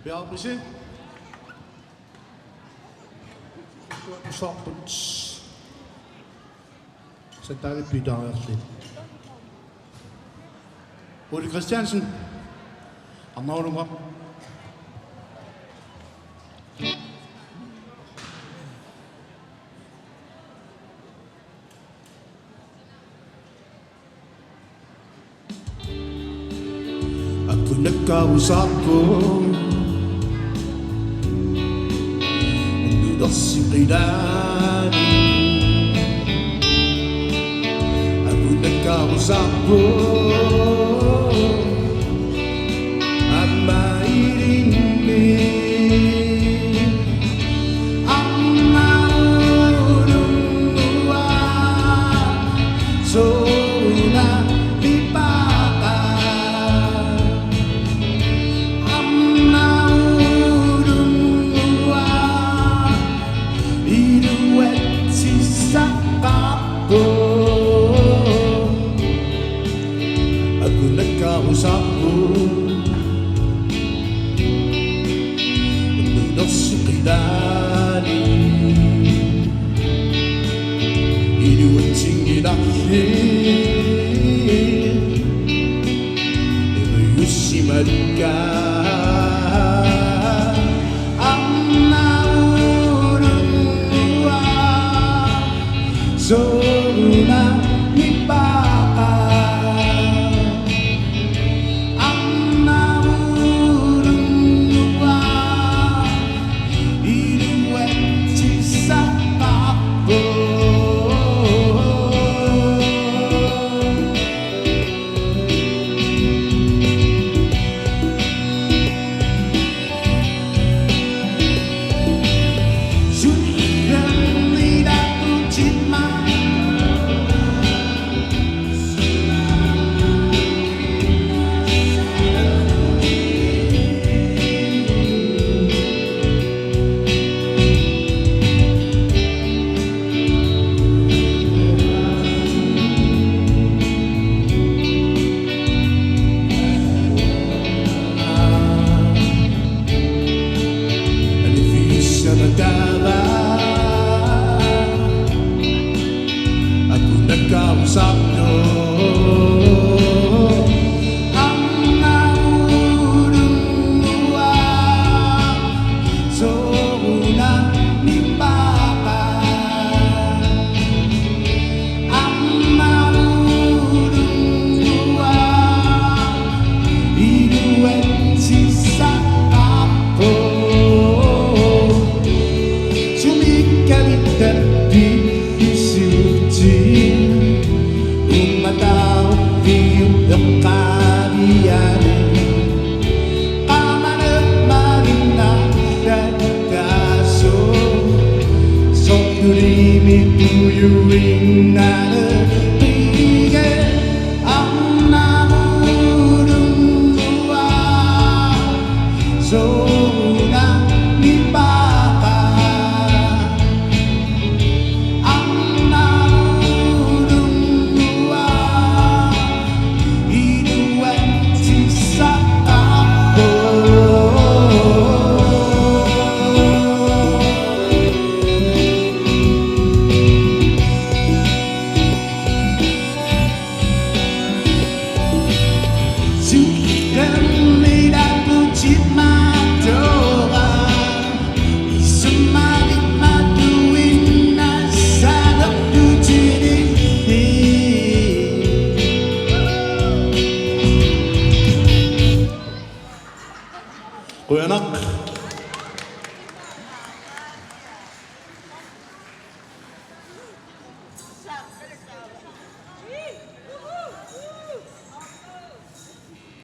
Bien apprécié. Sæt dig lidt bytter lidt. Ole Christiansen. Han har nummer. Aku nagkausap ko Nagdudas si Kailani Aku nagkausap ko At mairinig Ang naulunguan So na Aku nagkausap ko Nagdudas si Kailani Iniwan sing inakhin Nirayos si Marika Ang naulunguan So na Aku nagkausap nyo Ang naulunguan So na ni Papa Ang naulunguan Inuwet si sa kapo Sumikaliter di Yung kariyanin Pamanap marin na kaso So kulimit tuyuin na nabigay Ang naulunguan So na ni Papa Kuya anak.